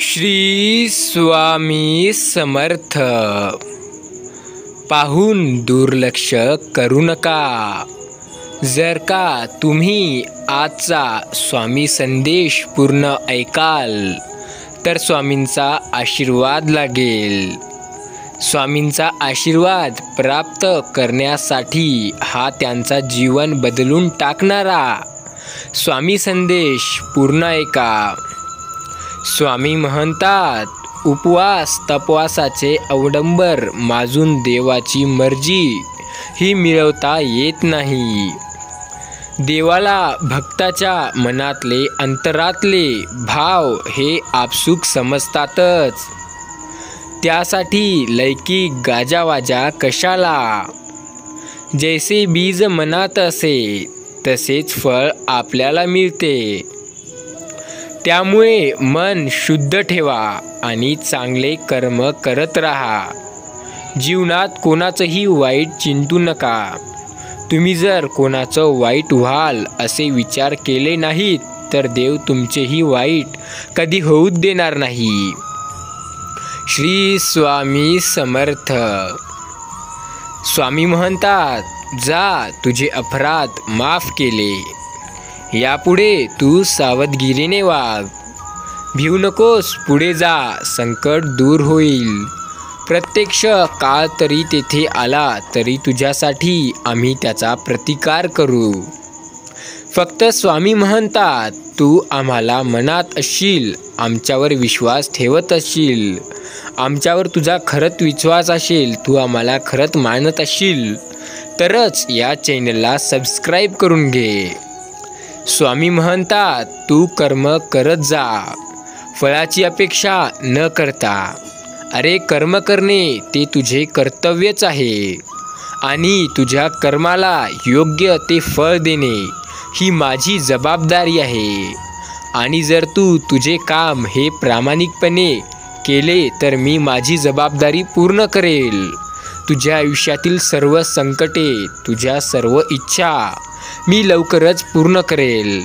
श्री स्वामी समर्थ. पाहून दुर्लक्ष करू नका. जर का तुम्ही आजचा स्वामी संदेश पूर्ण ऐकाल तर स्वामींचा आशीर्वाद लागेल. स्वामींचा आशीर्वाद प्राप्त करण्यासाठी हा त्यांचा जीवन बदलून टाकणारा स्वामी संदेश पूर्ण ऐका. स्वामी म्हणतात, उपवास तपवासाचे अवडंबर माजून देवाची मर्जी ही मिळवता येत नाही. देवाला भक्ताच्या मनातले अंतरातले भाव हे आपसूक समजतातच. त्यासाठी लौकिक गाजावाजा कशाला. जैसे बीज मनात असे तसेच फळ आपल्याला मिळते. त्यामुळे मन शुद्ध ठेवा आणि चांगले कर्म करत राहा. जीवनात कोणाचंही वाईट चिंतू नका. तुम्ही जर कोणाचं वाईट व्हाल असे विचार केले नाहीत तर देव तुमचेही वाईट कधी होऊ देणार नाही. श्री स्वामी समर्थ. स्वामी म्हणतात, जा तुझे अपराध माफ केले. यापुढे तू सावधगिरीने वाग. भिवू नकोस, पुढे जा, संकट दूर होईल. प्रत्यक्ष काळ तरी तेथे आला तरी तुझ्यासाठी आम्ही त्याचा प्रतिकार करू. फक्त स्वामी म्हणतात, तू आम्हाला मनात असशील, आमच्यावर विश्वास ठेवत असशील, आमच्यावर तुझा खरंच विश्वास असेल, तू आम्हाला खरंच मानत असशील तरच या चॅनलला सबस्क्राईब करून घे. स्वामी म्हणतात, तू कर्म करत जा, फळाची अपेक्षा न करता. अरे कर्म करणे ते तुझे कर्तव्यच आहे आणि तुझ्या कर्माला योग्य ते फळ देणे ही माझी जबाबदारी आहे. आणि जर तू तुझे काम हे प्रामाणिकपणे केले तर मी माझी जबाबदारी पूर्ण करेल. तुझ्या आयुष्यातील सर्व संकटे, तुझ्या सर्व इच्छा मी लवकरच पूर्ण करेल.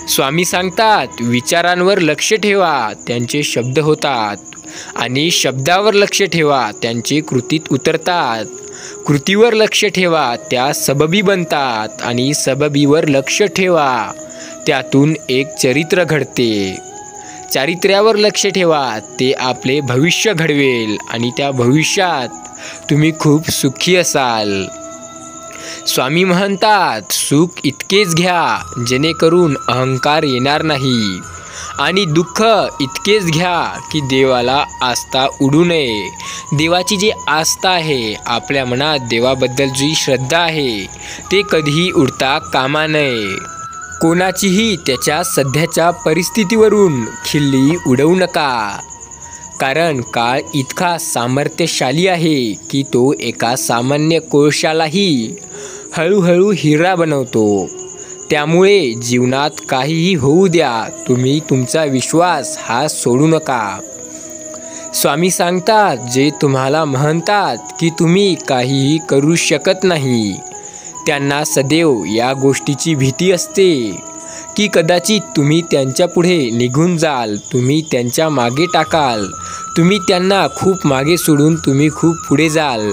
स्वामी सांगतात, विचारांवर लक्ष ठेवा, त्यांचे शब्द होतात, आणि शब्दावर लक्ष ठेवा, त्यांचे कृतीत उतरतात. कृतीवर लक्ष ठेवा, त्या सबबी बनतात, आणि सबबीवर लक्ष ठेवा, त्यातून एक चरित्र घडते. चारित्र्यावर लक्ष ठेवा, ते आपले भविष्य घडवेल आणि त्या भविष्यात तुम्ही खूप सुखी असाल. स्वामी म्हणतात, सुख इतकेच घ्या जेणेकरून अहंकार येणार नाही, आणि दुःख इतकेच घ्या की देवाला आस्था उडू नये. देवाची जी आस्था आहे, आपल्या मनात देवाबद्दल जी श्रद्धा आहे, ते कधीही उडता कामा नये. कोणाचीही त्याच्या सध्याच्या परिस्थितीवरून खिल्ली उडवू नका. कारण काळ इतका सामर्थ्यशाली आहे की तो एका सामान्य कोळशालाही हळूहळू हिरा बनवतो. त्यामुळे जीवनात काहीही होऊ द्या, तुम्ही तुमचा विश्वास हा सोडू नका. स्वामी सांगतात, जे तुम्हाला म्हणतात की तुम्ही काहीही करू शकत नाही, त्यांना सदैव या गोष्टीची भीती असते की कदाचित तुम्ही त्यांच्या पुढे निघून जाल, तुम्ही त्यांच्या मागे टाकाल, तुम्ही त्यांना खूप मागे सोडून तुम्ही खूप पुढे जाल.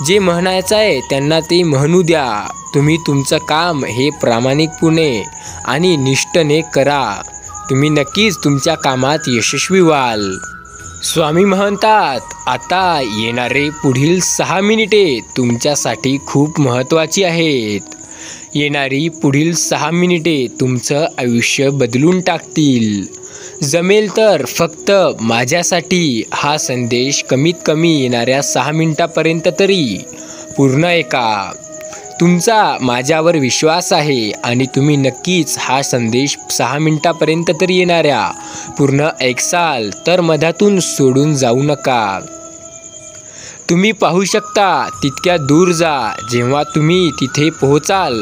जे म्हणायचं आहे त्यांना ते म्हणू द्या. तुम्ही तुमचं काम हे प्रामाणिकपणे आणि निष्ठेने करा. तुम्ही नक्कीच तुमच्या कामात यशस्वी व्हाल. स्वामी म्हणतात, आता येणारे पुढील 6 मिनिटे तुमच्यासाठी खूप महत्त्वाची आहेत. येणारी पुढील 6 मिनिटे तुमचं आयुष्य बदलून टाकतील. जमेल तर फक्त माझ्यासाठी हा संदेश कमीत कमी येणाऱ्या 6 मिनिटापर्यंत तरी पूर्ण ऐका. तुमचा माझ्यावर विश्वास आहे आणि तुम्ही नक्कीच हा संदेश 6 मिनिटापर्यंत तरी येणाऱ्या पूर्ण ऐकसाल तर मधातून सोडून जाऊ नका. तुम्ही पाहू शकता तितक्या दूर जा. जेव्हा तुम्ही तिथे पोहोचाल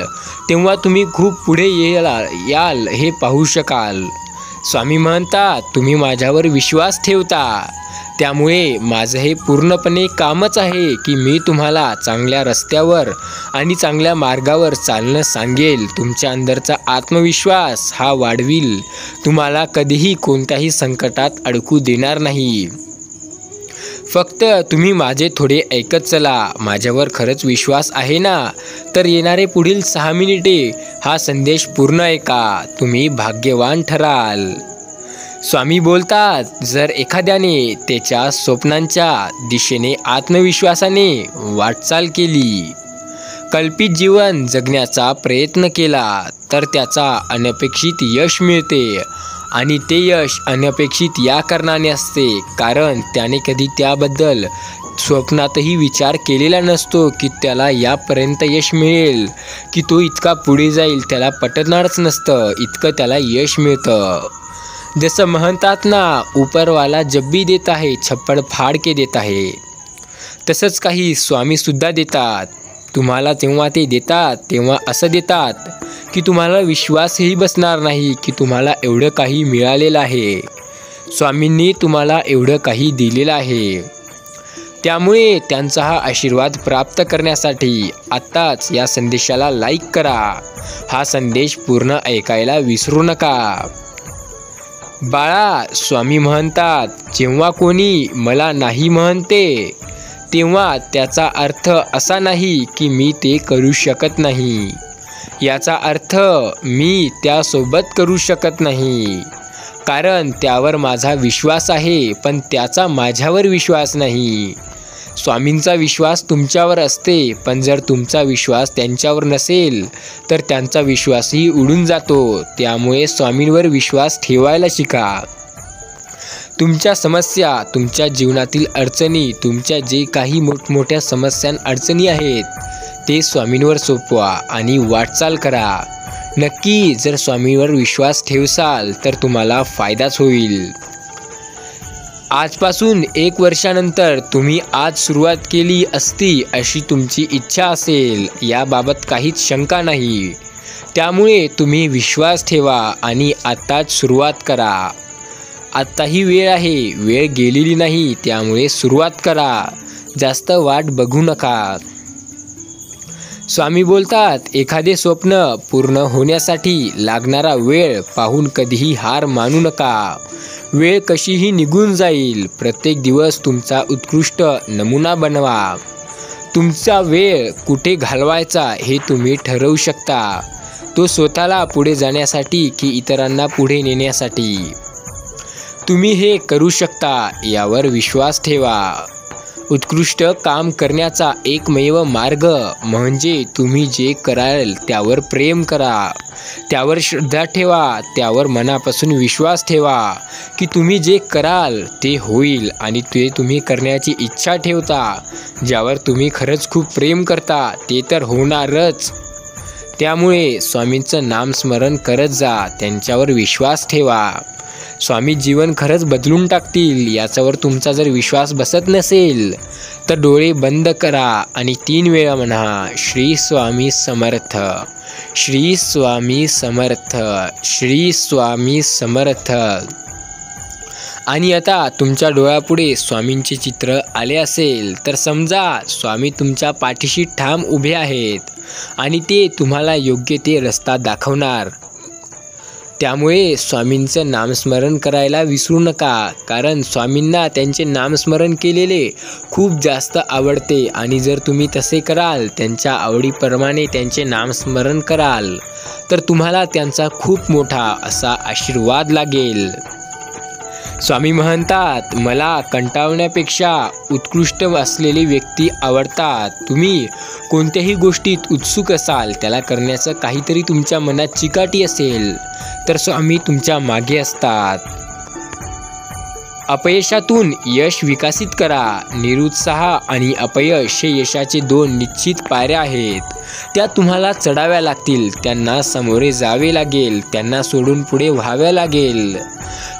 तेव्हा तुम्ही खूप पुढे याल हे पाहू शकाल. स्वामी म्हणतात, तुम्ही माझ्यावर विश्वास ठेवता त्यामुळे माझं हे पूर्णपणे कामच आहे की मी तुम्हाला चांगल्या रस्त्यावर आणि चांगल्या मार्गावर चालणं सांगेल. तुमच्या अंदरचा आत्मविश्वास हा वाढविल, तुम्हाला कधीही कोणत्याही संकटात अडकू देणार नाही. फक्त तुम्ही माझे थोडे ऐकत चला. माझ्यावर खरंच विश्वास आहे ना? तर येणारे पुढील 6 मिनिटे हा संदेश पूर्ण ऐका, तुम्ही भाग्यवान ठराल. स्वामी बोलतात, जर एखाद्याने त्याच्या स्वप्नांच्या दिशेने आत्मविश्वासाने वाटचाल केली, कल्पित जीवन जगण्याचा प्रयत्न केला, तर त्याचा अनपेक्षित यश मिळते. आणि ते यश अनपेक्षित या कारणाने असते कारण त्याने कधी त्याबद्दल स्वप्नातही विचार केलेला नसतो की त्याला यापर्यंत यश मिळेल, की तो इतका पुढे जाईल. त्याला पटणारच नसतं इतकं त्याला यश मिळतं. जसं म्हणतात ना, ऊपरवाला जब भी देता है छप्पड़ फाड़ के देता है, तसंच काही स्वामीसुद्धा देतात. तुम्हाला तेव्हा ते देतात तेव्हा असं देतात की तुम्हाला विश्वासही बसणार नाही की तुम्हाला एवढं काही मिळालेलं आहे. स्वामींनी तुम्हाला एवढं काही दिलेलं आहे. त्यामुळे त्यांचा हा आशीर्वाद प्राप्त करण्यासाठी आत्ताच या संदेशाला लाईक करा. हा संदेश पूर्ण ऐकायला विसरू नका. बाळा, स्वामी म्हणतात, जेव्हा कोणी मला नाही म्हणते तेव्हा त्याचा अर्थ असा नाही की मी ते करू शकत नाही. याचा अर्थ मी त्यासोबत करू शकत नाही, कारण त्यावर माझा विश्वास आहे पण त्याचा माझ्यावर विश्वास नाही. स्वामींचा विश्वास तुमच्यावर असते, पण जर तुमचा विश्वास त्यांच्यावर नसेल तर त्यांचा विश्वासही उडून जातो. त्यामुळे स्वामींवर विश्वास ठेवायला शिका. तुमच्या समस्या, तुमच्या जीवनातील अडचणी, तुमच्या जे काही मोठमोठ्या समस्या अडचणी आहेत ते स्वामींवर सोपवा आणि वाटचाल करा. नक्की जर स्वामींवर विश्वास ठेवसाल तर तुम्हाला फायदाच होईल. आजपासून 1 वर्षानंतर तुम्ही आज सुरुवात केली असती अशी तुमची इच्छा असेल, याबाबत काहीच शंका नाही. त्यामुळे तुम्ही विश्वास ठेवा आणि आत्ताच सुरुवात करा. आत्ताही वेळ आहे, वेळ गेलेली नाही. त्यामुळे सुरुवात करा, जास्त वाट बघू नका. स्वामी बोलतात, एखादे स्वप्न पूर्ण होण्यासाठी लागणारा वेळ पाहून कधीही हार मानू नका. वेळ कशीही निघून जाईल. प्रत्येक दिवस तुमचा उत्कृष्ट नमुना बनवा. तुमचा वेळ कुठे घालवायचा हे तुम्ही ठरवू शकता. तो स्वतःला पुढे जाण्यासाठी की इतरांना पुढे नेण्यासाठी. तुम्ही हे करू शकता, यावर विश्वास ठेवा. उत्कृष्ट काम करण्याचा एकमेव मार्ग म्हणजे तुम्ही जे कराल त्यावर प्रेम करा, त्यावर श्रद्धा ठेवा, त्यावर मनापासून विश्वास ठेवा की तुम्ही जे कराल ते होईल आणि ते तुम्ही करण्याची इच्छा ठेवता. ज्यावर तुम्ही खरंच खूप प्रेम करता ते तर होणारच. त्यामुळे स्वामींचं नामस्मरण करत जा, त्यांच्यावर विश्वास ठेवा. स्वामी जीवन खरंच बदलून टाकतील. याच्यावर तुमचा जर विश्वास बसत नसेल तर डोळे बंद करा आणि 3 वेळा म्हणा, श्री स्वामी समर्थ, श्री स्वामी समर्थ, श्री स्वामी समर्थ. आणि आता तुमच्या डोळ्यापुढे स्वामींचे चित्र आले असेल तर समजा स्वामी तुमच्या पाठीशी ठाम उभे आहेत आणि ते तुम्हाला योग्य ते रस्ता दाखवणार. त्यामुळे स्वामींचं नामस्मरण करायला विसरू नका, कारण स्वामींना त्यांचे नामस्मरण केलेले खूप जास्त आवडते. आणि जर तुम्ही तसे कराल, त्यांच्या आवडीप्रमाणे त्यांचे नामस्मरण कराल तर तुम्हाला त्यांचा खूप मोठा असा आशीर्वाद लागेल. स्वामी म्हणतात, मला कंटाळण्यापेक्षा उत्कृष्ट असलेली व्यक्ती आवडतात. तुम्ही कोणत्याही गोष्टीत उत्सुक असाल, त्याला करण्याचं काहीतरी तुमच्या मनात चिकाटी असेल तर स्वामी तुमच्या मागे असतात. अपयशातून यश विकसित करा. निरुत्साह आणि अपयश हे यशाचे 2 निश्चित पायऱ्या आहेत. त्या तुम्हाला चढाव्या लागतील, त्यांना सामोरे जावे लागेल, त्यांना सोडून पुढे व्हावे लागेल.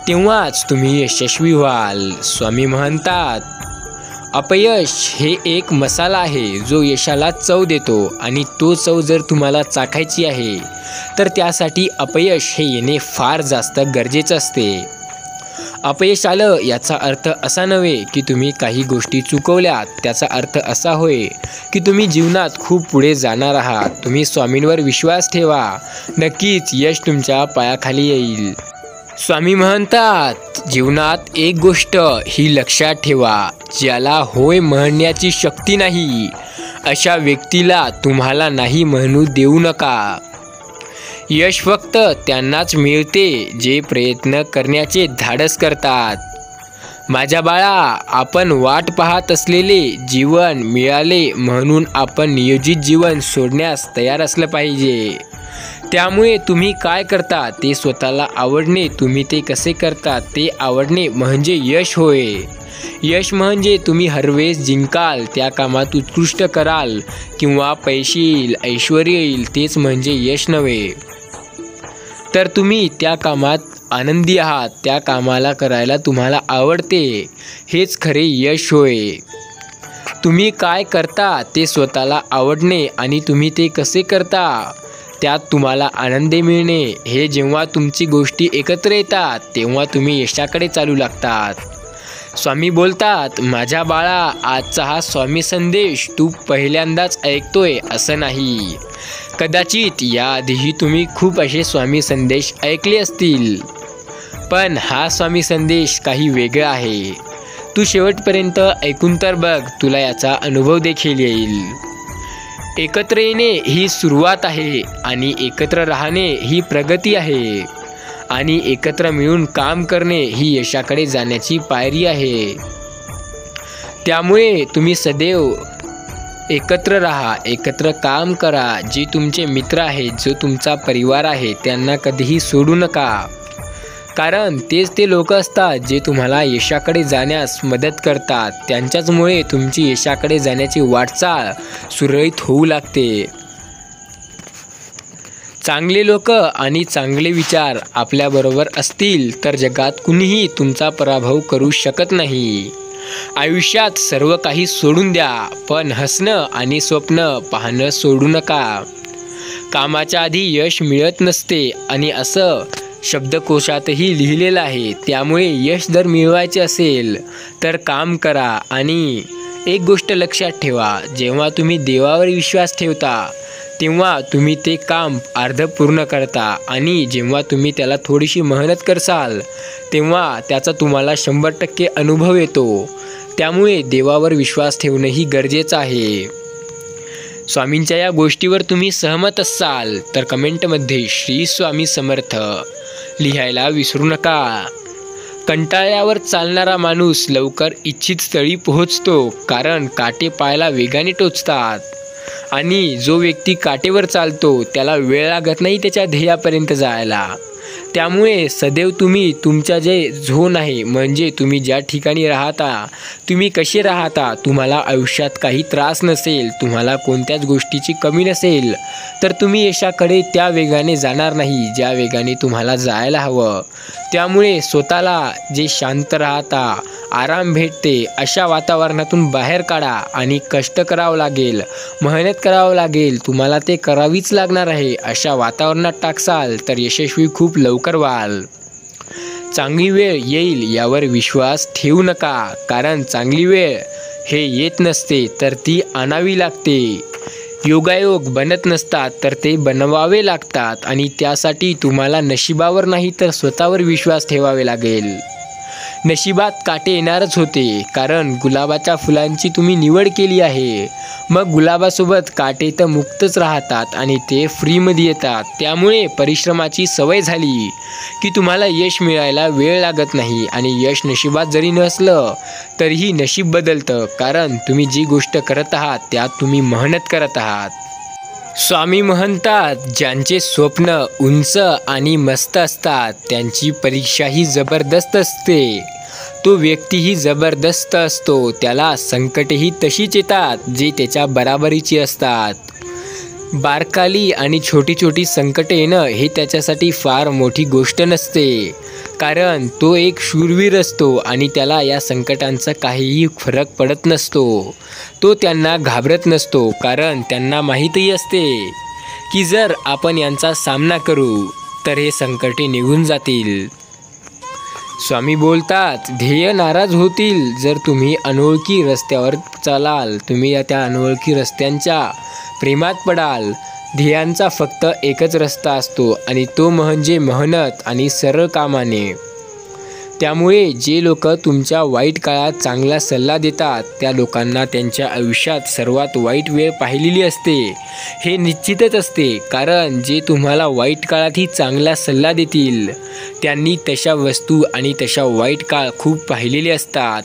तेव्हाच तुम्ही यशस्वी व्हाल. स्वामी म्हणतात, अपयश हे एक मसाला आहे जो यशाला चव देतो आणि तो चव जर तुम्हाला चाखायची आहे तर त्यासाठी अपयश हे येणे फार जास्त गरजेचं असते. अपयश आलं याचा अर्थ असा नव्हे की तुम्ही काही गोष्टी चुकवल्यात. त्याचा अर्थ असा होय की तुम्ही जीवनात खूप पुढे जाणार आहात. तुम्ही स्वामींवर विश्वास ठेवा, नक्कीच यश तुमच्या पायाखाली येईल. स्वामी म्हणतात, जीवनात एक गोष्ट ही लक्षात ठेवा, ज्याला होय म्हणण्याची शक्ती नाही अशा व्यक्तीला तुम्हाला नाही म्हणू देऊ नका. यश फक्त त्यांनाच मिळते जे प्रयत्न करण्याचे धाडस करतात. माझ्या बाळा, आपण वाट पाहत असलेले जीवन मिळाले म्हणून आपण नियोजित जीवन सोडण्यास तयार असलं पाहिजे. त्यामुळे तुम्ही काय करता ते स्वतःला आवडणे, तुम्ही ते कसे करता ते आवडणे म्हणजे यश होय. यश म्हणजे तुम्ही हरवेळेस जिंकाल, त्या कामात उत्कृष्ट कराल किंवा पैसे येईल, ऐश्वर्य येईल, तेच म्हणजे यश नव्हे. तर तुम्ही त्या कामात आनंदी आहात, त्या कामाला करायला तुम्हाला आवडते, हेच खरे यश होय. तुम्ही काय करता ते स्वतःला आवडणे आणि तुम्ही ते कसे करता त्यात तुम्हाला आनंद मिळणे, हे जेव्हा तुमची गोष्टी एकत्र येतात तेव्हा तुम्ही यशाकडे चालू लागतात. स्वामी बोलतात, माझ्या बाळा, आजचा हा स्वामी संदेश तू पहिल्यांदाच ऐकतोय असं नाही. कदाचित याआधीही तुम्ही खूप असे स्वामी संदेश ऐकले असतील, पण हा स्वामी संदेश काही वेगळा आहे. तू शेवटपर्यंत ऐकून तर बघ, तुला याचा अनुभव देखील येईल. एकत्र येणे ही सुरुवात आहे आणि एकत्र राहणे ही प्रगती आहे आणि एकत्र मिळून काम करणे ही यशाकडे जाण्याची पायरी आहे. त्यामुळे तुम्ही सदैव एकत्र राहा, एकत्र काम करा. जे तुमचे मित्र आहेत, जो तुमचा परिवार आहे, त्यांना कधीही सोडू नका, कारण तेच ते लोक असतात जे तुम्हाला यशाकडे जाण्यास मदत करतात. त्यांच्याचमुळे तुमची यशाकडे जाण्याची वाटचाल सुरळीत होऊ लागते. चांगले लोक आणि चांगले विचार आपल्याबरोबर असतील तर जगात कुणीही तुमचा पराभव करू शकत नाही. आयुष्यात सर्व काही सोडून द्या, पण हसणं आणि स्वप्न पाहणं सोडू नका. कामाच्या आधी यश मिळत नसते आणि असं शब्दकोशातही लिहिलेलं आहे. त्यामुळे यश जर मिळवायचे असेल तर काम करा. आणि एक गोष्ट लक्षात ठेवा, जेव्हा तुम्ही देवावर विश्वास ठेवता तेव्हा तुम्ही ते काम अर्ध पूर्ण करता आणि जेव्हा तुम्ही त्याला थोडीशी मेहनत करसाल तेव्हा त्याचा तुम्हाला 100% अनुभव येतो. त्यामुळे देवावर विश्वास ठेवणंही गरजेचं आहे. स्वामींच्या या गोष्टीवर तुम्ही सहमत असाल तर कमेंटमध्ये श्री स्वामी समर्थ लिहायला विसरू नका. कंटाळ्यावर चालणारा माणूस लवकर इच्छित स्थळी पोहोचतो, कारण काटे पायाला वेगाने टोचतात आणि जो व्यक्ती काटेवर चालतो त्याला वेळ लागत नाही त्याच्या ध्येयापर्यंत जायला. त्यामुळे सदैव तुम्ही तुमच्या जे झोन आहे, म्हणजे तुम्ही ज्या ठिकाणी राहता, तुम्ही कसे राहता, तुम्हाला आयुष्यात काही त्रास नसेल, तुम्हाला कोणत्याच गोष्टीची कमी नसेल, तर तुम्ही यशाकडे त्या वेगाने जाणार नाही ज्या वेगाने तुम्हाला जायला हवं. त्यामुळे स्वतःला जे शांत राहता, आराम भेटते अशा वातावरणातून बाहेर काढा आणि कष्ट करावं लागेल, मेहनत करावं लागेल, तुम्हाला ते करावीच लागणार आहे. अशा वातावरणात टाकसाल तर यशस्वी खूप लवकर व्हाल. चांगली वेळ येईल यावर विश्वास ठेवू नका, कारण चांगली वेळ हे येत नसते तर ती आणावी लागते. योगायोग बनत नसतात तर ते बनवावे लागतात आणि त्यासाठी तुम्हाला नशिबावर नाही तर स्वतःवर विश्वास ठेवावे लागेल. नशिबात काटे येणारच होते, कारण गुलाबाच्या फुलांची तुम्ही निवड केली आहे. मग गुलाबासोबत काटे तर मुक्तच राहतात आणि ते फ्रीमध्ये येतात. त्यामुळे परिश्रमाची सवय झाली की तुम्हाला यश मिळायला वेळ लागत नाही आणि यश नशिबात जरी नसलं तरीही नशीब बदलतं, कारण तुम्ही जी गोष्ट करत आहात त्यात तुम्ही मेहनत करत आहात. स्वामी म्हणतात, ज्यांचे स्वप्न उंच आणि मस्त असतात त्यांची परीक्षाही जबरदस्त असते. तो व्यक्तीही जबरदस्त असतो, त्याला संकटेही तशीच येतात जे त्याच्या बराबरीची असतात. बारकाली आणि छोटी छोटी संकटे येणं हे त्याच्यासाठी फार मोठी गोष्ट नसते, कारण तो एक शूरवीर असतो आणि त्याला या संकटांचा काहीही फरक पडत नसतो. तो त्यांना घाबरत नसतो, कारण त्यांना माहीतही असते की जर आपण यांचा सामना करू तर हे संकटे निघून जातील. स्वामी बोलतात, ध्येय नाराज होतील जर तुम्ही अनोळखी रस्त्यावर चालाल, तुम्ही त्या अनोळखी रस्त्यांच्या प्रेमात पडाल. ध्येयांचा फक्त एकच रस्ता असतो आणि तो म्हणजे मेहनत आणि सरळ कामाने. त्यामुळे जे लोक तुमच्या वाईट काळात चांगला सल्ला देतात त्या लोकांना त्यांच्या आयुष्यात सर्वात वाईट वेळ पाहिलेली असते हे निश्चितच असते. कारण जे तुम्हाला वाईट काळातही चांगला सल्ला देतील त्यांनी तशा वस्तू आणि तशा वाईट काळ खूप पाहिलेले असतात.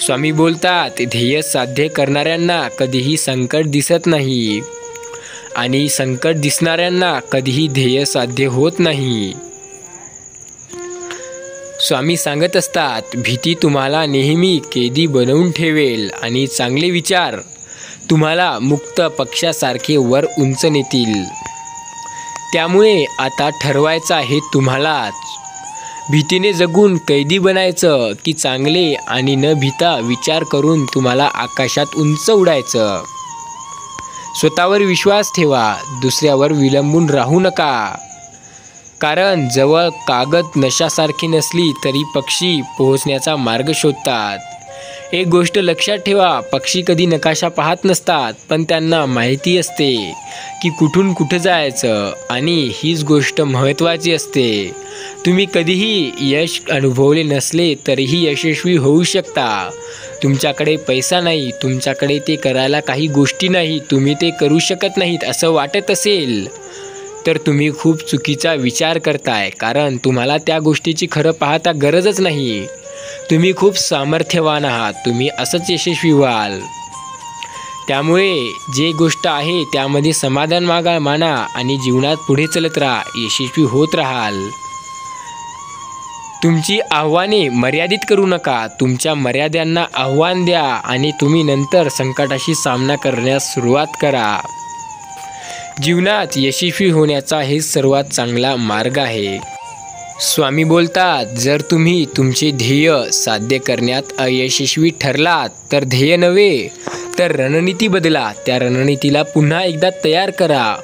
स्वामी बोलतात, ध्येय साध्य करणाऱ्यांना कधीही संकट दिसत नाही आणि संकट दिसणाऱ्यांना कधीही ध्येय साध्य होत नाही. स्वामी सांगत असतात, भीती तुम्हाला नेहमी कैदी बनवून ठेवेल आणि चांगले विचार तुम्हाला मुक्त पक्षासारखे वर उंच नेतील. त्यामुळे आता ठरवायचं आहे तुम्हालाच, भीतीने जगून कैदी बनायचं की चांगले आणि न भीता विचार करून तुम्हाला आकाशात उंच उडायचं. स्वतःवर विश्वास ठेवा, दुसऱ्यावर विलंबून राहू नका. कारण जवळ कागद नशासारखी नसली तरी पक्षी पोहोचण्याचा मार्ग शोधतात. एक गोष्ट लक्षात ठेवा, पक्षी कधी नकाशा पाहत नसतात पण त्यांना माहिती असते की कुठून कुठं जायचं आणि हीच गोष्ट महत्त्वाची असते. तुम्ही कधीही यश अनुभवले नसले तरीही यशस्वी होऊ शकता. तुमच्याकडे पैसा नाही, तुमच्याकडे ते करायला काही गोष्टी नाही, तुम्ही ते करू शकत नाहीत असं वाटत असेल तर तुम्ही खूप चुकीचा विचार करताय. कारण तुम्हाला त्या गोष्टीची खरं पाहता गरजच नाही. तुम्ही खूप सामर्थ्यवान आहात, तुम्ही असंच यशस्वी व्हाल. त्यामुळे जे गोष्ट आहे त्यामध्ये समाधान माना आणि जीवनात पुढे चलत राहा, यशस्वी होत राहाल. तुमची आव्हाने मर्यादित करू नका, तुमच्या मर्यादांना आव्हान द्या आणि तुम्ही नंतर संकटाशी सामना करण्यास सुरुवात करा. जीवनात यशस्वी होण्याचा हे सर्वात चांगला मार्ग आहे. स्वामी बोलतात, जर तुम्ही तुमचे ध्येय साध्य करण्यात अयशस्वी ठरलात तर ध्येय नव्हे तर रणनीती बदला. त्या रणनीतीला पुन्हा एकदा तयार करा,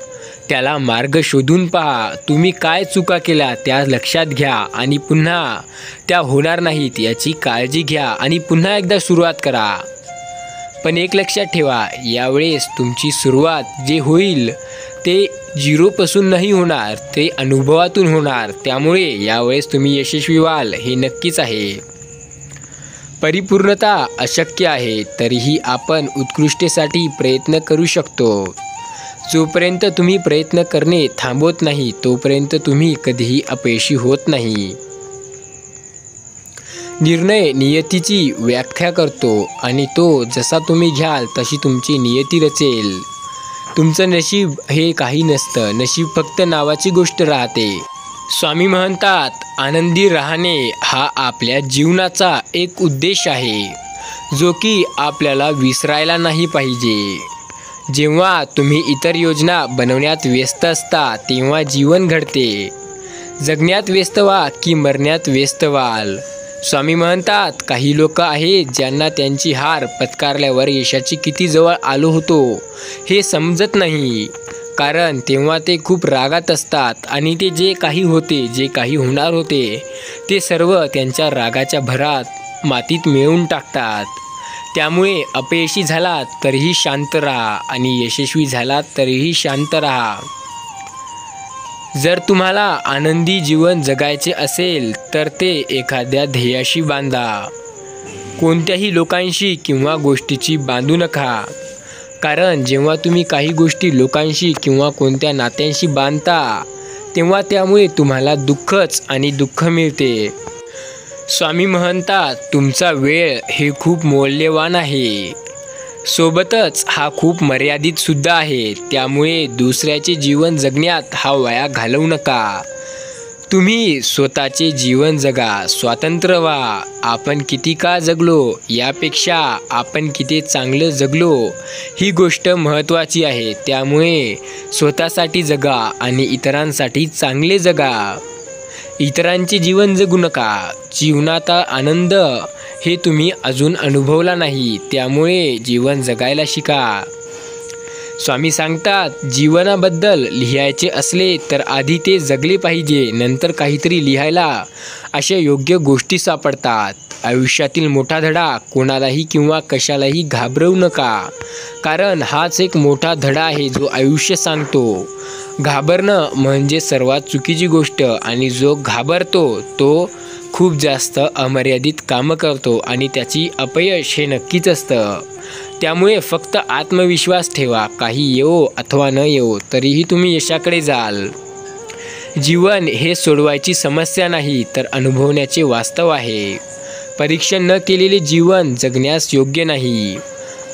त्याला मार्ग शोधून पहा. तुम्ही काय चुका केल्या त्या लक्षात घ्या आणि पुन्हा त्या होणार नाहीत याची काळजी घ्या आणि पुन्हा एकदा सुरुवात करा. पण एक लक्षात ठेवा, यावेळेस तुमची सुरुवात जे होईल ते 0पासून नाही होणार, ते अनुभवातून होणार. त्यामुळे यावेळेस तुम्ही यशस्वी व्हाल हे नक्कीच आहे. परिपूर्णता अशक्य आहे तरीही आपण उत्कृष्टतेसाठी प्रयत्न करू शकतो. जोपर्यंत तुम्ही प्रयत्न करणे थांबवत नाही तोपर्यंत तुम्ही कधीही अपयशी होत नाही. निर्णय नियतीची व्याख्या करतो आणि तो जसा तुम्ही घ्याल तशी तुमची नियती रचेल. तुमचं नशीब हे काही नसतं, नशीब फक्त नावाची गोष्ट राहते. स्वामी म्हणतात, आनंदी राहणे हा आपल्या जीवनाचा एक उद्देश आहे जो की आपल्याला विसरायला नाही पाहिजे. जेव्हा तुम्ही इतर योजना बनवण्यात व्यस्त असता तेव्हा जीवन घडते. जगण्यात व्यस्त व्हा की मरण्यात व्यस्त व्हाल. स्वामी म्हणतात, काही लोक आहेत ज्यांना त्यांची हार पत्करल्यावर यशाची किती जवळ आलो होतो हे समजत नाही. कारण तेव्हा ते खूप रागात असतात आणि ते जे काही होते, जे काही होणार होते ते सर्व त्यांच्या रागाच्या भरात मातीत मिळवून टाकतात. त्यामुळे अपयशी झालात तरीही शांत राहा आणि यशस्वी झालात तरीही शांत राहा. जर तुम्हाला आनंदी जीवन जगायचे असेल तर ते एखाद्या ध्येयाशी बांधा. कोणत्याही लोकांशी किंवा गोष्टीची बांधू नका. कारण जेव्हा तुम्ही काही गोष्टी लोकांशी किंवा कोणत्या नात्यांशी बांधता तेव्हा त्यामुळे तुम्हाला दुःखच आणि दुःख मिळते. स्वामी म्हणतात, तुमचा वेळ हे खूप मौल्यवान आहे, सोबतच हा खूप मर्यादित सुद्धा आहे. त्यामुळे दुसऱ्याचे जीवन जगण्यात हा वाया घालवू नका. तुम्ही स्वतःचे जीवन जगा, स्वतंत्र व्हा. आपण किती काळ जगलो यापेक्षा आपण किती चांगलं जगलो ही गोष्ट महत्त्वाची आहे. त्यामुळे स्वतःसाठी जगा आणि इतरांसाठी चांगले जगा. इतरांचे जीवन जगू नका. जीवनाचा आनंद हे तुम्ही अजून अनुभवला नाही, त्यामुळे जीवन जगायला शिका. स्वामी सांगतात जीवनाबद्दल लिहायचे असले तर आधी ते जगले पाहिजे, नंतर काहीतरी लिहायला अशा योग्य गोष्टी सापडतात. आयुष्यातील मोठा धडा कोणालाही किंवा कशालाही घाबरवू नका, कारण हाच एक मोठा धडा आहे जो आयुष्य सांगतो. घाबरणं म्हणजे सर्वात चुकीची गोष्ट आणि जो घाबरतो तो खूप जास्त अमर्यादित कामं करतो आणि त्याची अपयश हे नक्कीच असतं. त्यामुळे फक्त आत्मविश्वास ठेवा. काही येवो अथवा न येवो तरीही तुम्ही यशाकडे जाल. जीवन हे सोडवायची समस्या नाही तर अनुभवण्याचे वास्तव आहे. परीक्षण न केलेले जीवन जगण्यास योग्य नाही.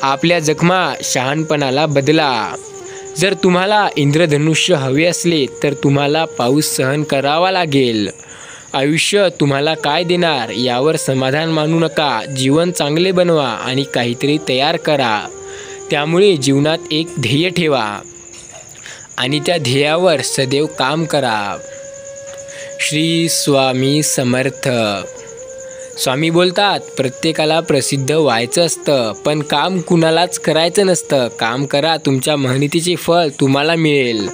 आपल्या जखमा शहाणपणाला बदला. जर तुम्हाला इंद्रधनुष्य हवे असले तर तुम्हाला पाऊस सहन करावा लागेल. आयुष्य तुम्हाला काय देणार यावर समाधान मानू नका. जीवन चांगले बनवा आणि काहीतरी तयार करा. त्यामुळे जीवनात एक ध्येय ठेवा आणि त्या ध्येयावर सदैव काम करा. श्री स्वामी समर्थ. स्वामी बोलतात प्रत्येकाला प्रसिद्ध व्हायचं असतं, पण काम कुणालाच करायचं नसतं. काम करा, तुमच्या मेहनतीचे फळ तुम्हाला मिळेल.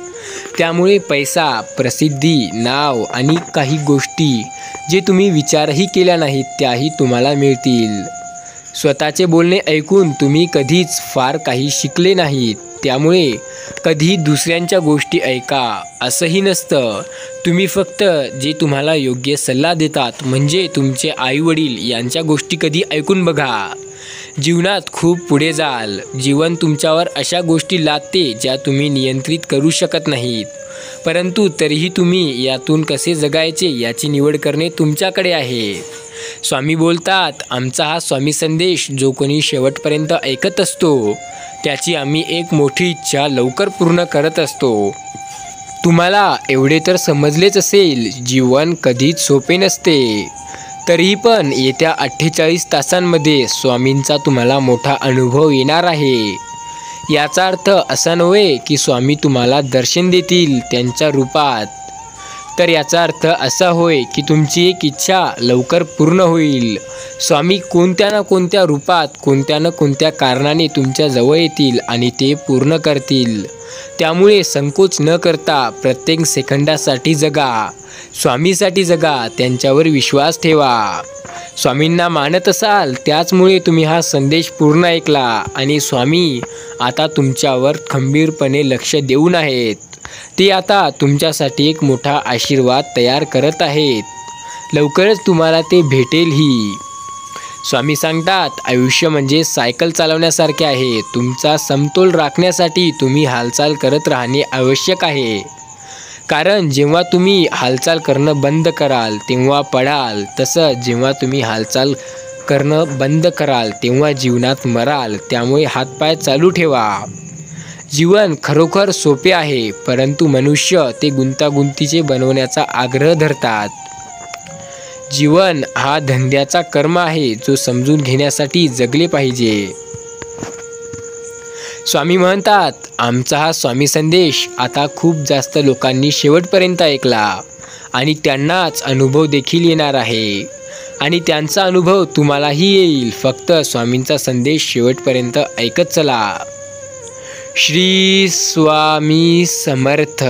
त्यामुळे पैसा, प्रसिद्धी, नाव आणि काही गोष्टी जे तुम्ही विचारही केल्या नाहीत त्याही तुम्हाला मिळतील. स्वतःचे बोलणे ऐकून तुम्ही कधीच फार काही शिकले नाहीत, त्यामुळे कधी दुसऱ्यांच्या गोष्टी ऐका असंही नसतं. तुम्ही फक्त जे तुम्हाला योग्य सल्ला देतात म्हणजे तुमचे आईवडील यांच्या गोष्टी कधी ऐकून बघा. जीवनात खूप पुढे जाल. जीवन तुमच्यावर अशा गोष्टी लादते ज्या तुम्ही नियंत्रित करू शकत नाहीत, परंतु तरीही तुम्ही यातून कसे जगायचे याची निवड करणे तुमच्याकडे आहे. स्वामी बोलतात आमचा हा स्वामी संदेश जो कोणी शेवटपर्यंत ऐकत असतो त्याची आम्ही एक मोठी इच्छा लवकर पूर्ण करत असतो. तुम्हाला एवढे तर समजलेच असेल, जीवन कधीच सोपे नसते. तरीही पण येत्या 48 तासांमध्ये स्वामींचा तुम्हाला मोठा अनुभव येणार आहे. याचा अर्थ असा नव्हे की स्वामी तुम्हाला दर्शन देतील त्यांच्या रूपात, तर याचा अर्थ असा होय की तुमची एक इच्छा लवकर पूर्ण होईल. स्वामी कोणत्या ना कोणत्या रूपात, कोणत्या ना कोणत्या कारणाने तुमच्या जवळ येतील आणि ते पूर्ण करतील. त्यामुळे संकोच न करता प्रत्येक सेकंदासाठी जगा. स्वामीसाठी जगा. त्यांच्यावर विश्वास ठेवा. स्वामींना मानत असाल त्याचमुळे तुम्ही हा संदेश पूर्ण ऐकला आणि स्वामी आता तुमच्यावर खंबीरपणे लक्ष देऊन आहेत. ते आता तुमच्यासाठी एक मोठा आशीर्वाद तयार करत आहेत. लवकरच तुम्हाला ते भेटेलही. स्वामी सांगतात आयुष्य म्हणजे सायकल चालवण्यासारखे आहे. तुमचा समतोल राखण्यासाठी तुम्ही हालचाल करत राहणे आवश्यक आहे. कारण जेव्हा तुम्ही हालचाल करणं बंद कराल तेव्हा पडाल, तसं जेव्हा तुम्ही हालचाल करणं बंद कराल तेव्हा जीवनात मराल. त्यामुळे हातपाय चालू ठेवा. जीवन खरोखर सोपे आहे, परंतु मनुष्य ते गुंतागुंतीचे बनवण्याचा आग्रह धरतात. जीवन हा धंद्याचा कर्म आहे जो समजून घेण्यासाठी जगले पाहिजे. स्वामी म्हणतात आमचा हा स्वामी संदेश आता खूप जास्त लोकांनी शेवटपर्यंत ऐकला आणि त्यांनाच अनुभव देखील येणार आहे आणि त्यांचा अनुभव तुम्हालाही येईल. फक्त स्वामींचा संदेश शेवटपर्यंत ऐकत चला. श्री स्वामी समर्थ.